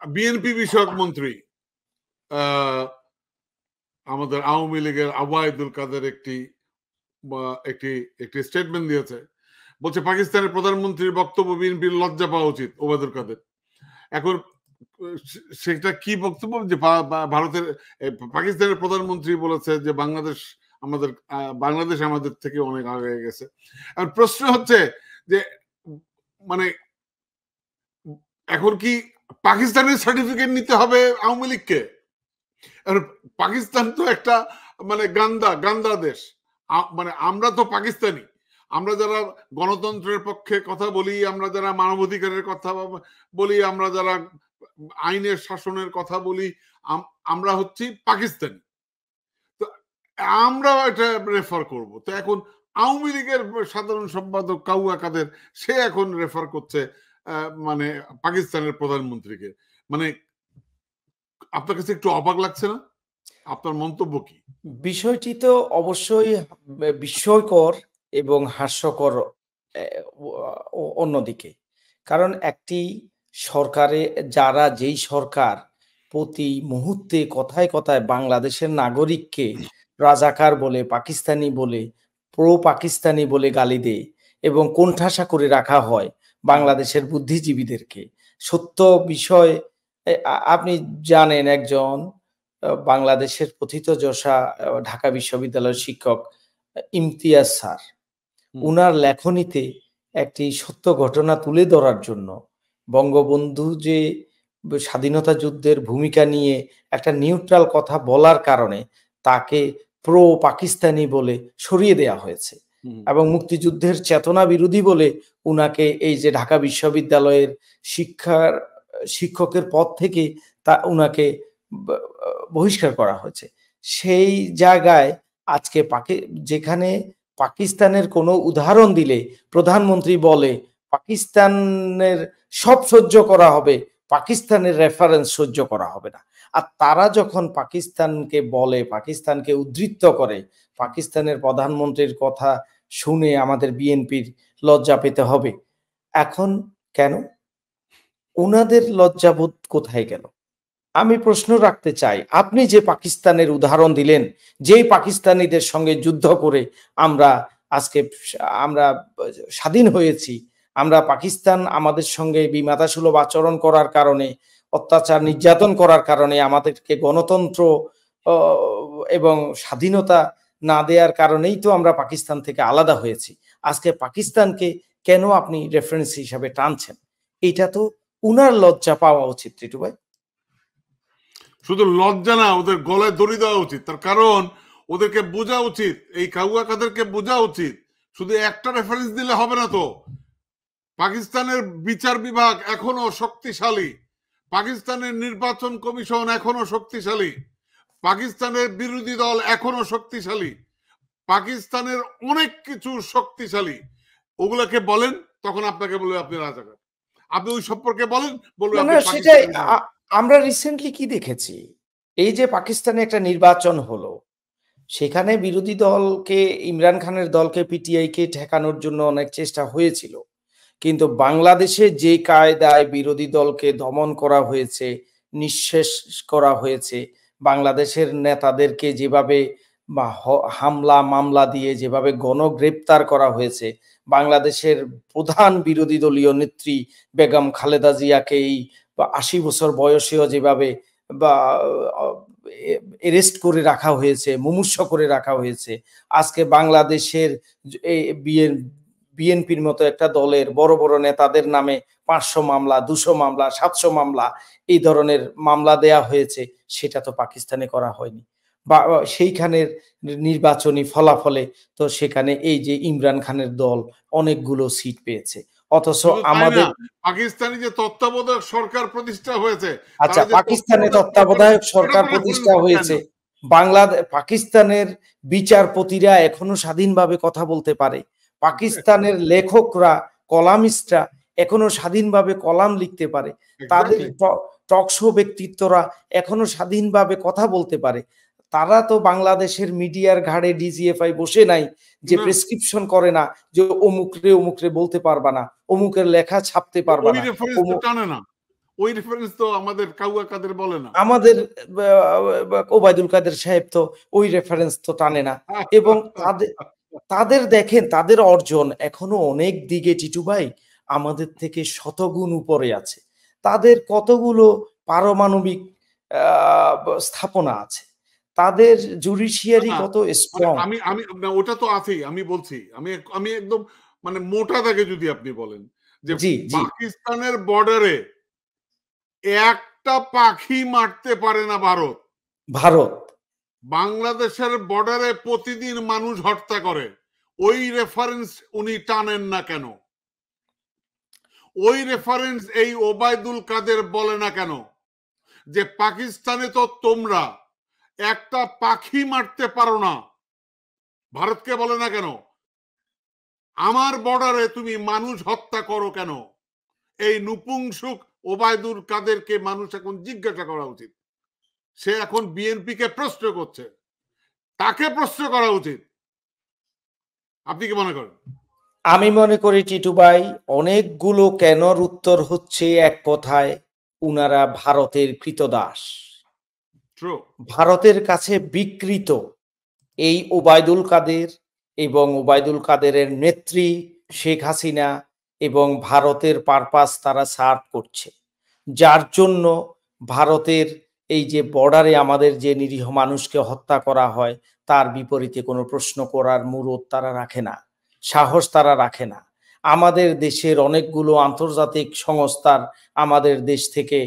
BNP বিষয়ক মন্ত্রী আমাদের আওয়ামী লীগের ওবায়দুল কাদের একটি স্টেটমেন্ট দিয়েছে, বলছে পাকিস্তানের প্রধানমন্ত্রীর বক্তব্য বিএনপির লজ্জা পাওয়া উচিত। ওবায়দুল কাদের এখন সেটা কি বক্তব্য, যে ভারতের পাকিস্তানের প্রধানমন্ত্রী বলেছে যে বাংলাদেশ আমাদের থেকে অনেক আগে গেছে। আর প্রশ্ন হচ্ছে যে মানে এখন কি পাকিস্তানের সার্টিফিকেট নিতে হবে আওয়ামী লীগকে? পাকিস্তান তো একটা মানে গান্দা দেশ। মানে আমরা তো পাকিস্তানি, আমরা যারা গণতন্ত্রের পক্ষে কথা বলি, আমরা যারা মানবাধিকারের কথা বলি, আমরা যারা আইনের শাসনের কথা বলি, আমরা হচ্ছি পাকিস্তানি। তো আমরা এটা রেফার করব। তো এখন আওয়ামী লীগের সাধারণ সম্পাদক কাউয়া কাদের সে এখন রেফার করছে মানে পাকিস্তানের প্রধানমন্ত্রীকে। মানে আপনার কাছে একটু অবাক লাগছে না? আপনার মন্তব্য কি? বিষয়টি তো অবশ্যই বিস্ময়কর এবং হাস্যকর অন্যদিকে। কারণ একটি সরকারে যারা যেই সরকার প্রতি মুহূর্তে কথায় কথায় বাংলাদেশের নাগরিককে রাজাকার বলে, পাকিস্তানি বলে, প্রো পাকিস্তানি বলে গালি দেয় এবং কোণঠাসা করে রাখা হয় বাংলাদেশের বুদ্ধিজীবীদেরকে। সত্য বিষয় আপনি জানেন, একজন বাংলাদেশের প্রথিতযশা ঢাকা বিশ্ববিদ্যালয়ের শিক্ষক ইমতিয়াজ স্যার, উনার লেখনীতে একটি সত্য ঘটনা তুলে ধরার জন্য বঙ্গবন্ধু যে স্বাধীনতা যুদ্ধের ভূমিকা নিয়ে একটা নিউট্রাল কথা বলার কারণে তাকে প্রো পাকিস্তানি বলে সরিয়ে দেয়া হয়েছে এবং মুক্তিযুদ্ধের চেতনা বিরোধী বলে উনাকে এই যে ঢাকা বিশ্ববিদ্যালয়ের শিক্ষকের পদ থেকে উনাকে বহিষ্কার করা হয়েছে। সেই জায়গায় আজকে যেখানে পাকিস্তানের কোনো উদাহরণ দিলে প্রধানমন্ত্রী বলে পাকিস্তানের সব সহ্য করা হবে, পাকিস্তানের রেফারেন্স সহ্য করা হবে না। আর তারা যখন পাকিস্তানকে বলে, পাকিস্তানকে উদ্ধৃত করে, পাকিস্তানের প্রধানমন্ত্রীর কথা শুনে আমাদের বিএনপির লজ্জা পেতে হবে। এখন কেন ওনাদের লজ্জাবোধ কোথায় গেল? আমি প্রশ্ন রাখতে চাই, আপনি যে পাকিস্তানের উদাহরণ দিলেন, যেই পাকিস্তানিদের সঙ্গে যুদ্ধ করে আমরা আজকে স্বাধীন হয়েছি, আমরা পাকিস্তান আমাদের সঙ্গে বিমাতাসুলভ আচরণ করার কারণে, অত্যাচার নির্যাতন করার কারণে, আমাদেরকে গণতন্ত্র এবং স্বাধীনতা না দেওয়ার কারণেই তো আমরা পাকিস্তান থেকে আলাদা হয়েছি। আজকে পাকিস্তানকে কেন আপনি রেফারেন্স হিসাবে টানছেন? এটা তো উনার লজ্জা পাওয়া উচিত টিটু ভাই। শুধু লজ্জা না, ওদের গলায় দড়ি দেওয়া উচিত। তার কারণ ওদেরকে বোঝা উচিত, এই কাউয়া কাদেরকে বোঝা উচিত শুধু একটা রেফারেন্স দিলে হবে না। তো পাকিস্তানের বিচার বিভাগ এখনো শক্তিশালী, পাকিস্তানের নির্বাচন কমিশন এখনো শক্তিশালী, পাকিস্তানের বিরোধী দল এখনো শক্তিশালী, পাকিস্তানের অনেক কিছু শক্তিশালী। ওগুলাকে বলেন, তখন আপনাকে বলবে আপনি রাজাকার। আপনি ওই সম্পর্কে বলেন, বলবেন সেটাই। আমরা রিসেন্টলি কি দেখেছি, এই যে পাকিস্তানে একটা নির্বাচন হলো, সেখানে বিরোধী দলকে, ইমরান খানের দলকে, পিটিআইকে ঠেকানোর জন্য অনেক চেষ্টা হয়েছিল, কিন্তু বাংলাদেশে যে কায়দায় বিরোধী দলকে দমন করা হয়েছে, নিঃশেষ করা হয়েছে, বাংলাদেশের নেতাদেরকে যেভাবে হামলা মামলা দিয়ে যেভাবে গণগ্রেপ্তার করা হয়েছে, বাংলাদেশের প্রধান বিরোধী দলীয় নেত্রী বেগম খালেদা জিয়াকে এই ৮০ বছর বয়সেও যেভাবে এরেস্ট করে রাখা হয়েছে, মুমূর্ষ করে রাখা হয়েছে, আজকে বাংলাদেশের বিএনপির মতো একটা দলের বড় বড় নেতাদের নামে ৫০০ মামলা, ২০০ মামলা, ৭০০ মামলা, এই ধরনের মামলা দেয়া হয়েছে, সেটা তো পাকিস্তানে করা হয়নি। বা সেইখানের নির্বাচনী ফলাফলে তো সেখানে এই যে ইমরান খানের দল অনেকগুলো সিট পেয়েছে, অথচ আমাদের পাকিস্তানে যে তত্ত্বাবধায়ক সরকার প্রতিষ্ঠা হয়েছে, আচ্ছা, পাকিস্তানে তত্ত্বাবধায়ক সরকার প্রতিষ্ঠা হয়েছে, পাকিস্তানের বিচারপতিরা এখনো স্বাধীনভাবে কথা বলতে পারে, পাকিস্তানের লেখকরা, কলামিস্টরা এখনো স্বাধীনভাবে কলাম লিখতে পারে, তাদের টকশো ব্যক্তিত্বরা এখনো স্বাধীনভাবে কথা বলতে পারে। তারা তো বাংলাদেশের মিডিয়ার ঘাড়ে ডিজিএফআই বসে নাই যে প্রেসক্রিপশন করে না যে অমুকরে বলতে পারবা না, অমুকের লেখা ছাপতে পারবা না। ওই রেফারেন্স তো আমাদের কাউয়া কাদের বলে না। আমাদের ওবায়দুল কাদের সাহেব তো ওই রেফারেন্স তো টানে না। এবং তাদের দেখেন তাদের অর্জন এখনো অনেক দিকে টিটু ভাই আমাদের থেকে শতগুণ উপরে আছে। তাদের কতগুলো পারমাণবিক স্থাপনা আছে, তাদের জুডিশিয়ারি কত স্ট্রং। আমি আমি না, ওটা তো আছেই। আমি বলছি, আমি একদম মানে মোটা দাগে যদি আপনি বলেন যে জি জি পাকিস্তানের বর্ডারে একটা পাখি মারতে পারে না ভারত। ভারত বাংলাদেশের বর্ডারে প্রতিদিন মানুষ হত্যা করে। ওই রেফারেন্স উনি টানেন না কেন? ওই রেফারেন্স এই ওবায়দুল কাদের বলে না কেন যে পাকিস্তানে তো তোমরা একটা পাখি মারতে পারো না? ভারতকে বলে না কেন আমার বর্ডারে তুমি মানুষ হত্যা করো কেন? এই নপুংসক ওবায়দুল কাদেরকে মানুষ এখন জিজ্ঞাসা করা উচিত। সে এখন বিএনপি কে প্রশ্ন করছে, তাকে প্রশ্ন করা উচিত। আপনি কি মনে করেন? আমি মনে করি টিটু ভাই অনেকগুলো কেনর উত্তর হচ্ছে এক কথায়, উনারা ভারতের কৃতদাস, ভারতের কাছে বিকৃত। এই ওবায়দুল কাদের এবং ওবায়দুল কাদেরের নেত্রী শেখ হাসিনা এবং ভারতের পারপাস তারা সার্ভ করছে, যার জন্য ভারতের এই যে বর্ডারে আমাদের যে নিরীহ মানুষকে হত্যা করা হয় তার বিপরীতে কোনো প্রশ্ন করার মুরদ তারা রাখে না, সাহস তারা রাখে না। আমাদের দেশের অনেকগুলো আন্তর্জাতিক সংস্থার আমাদের দেশ থেকে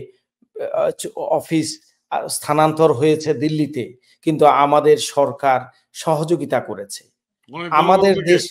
অফিস স্থানান্তর হয়েছে দিল্লিতে, কিন্তু আমাদের সরকার সহযোগিতা করেছে। আমাদের দেশ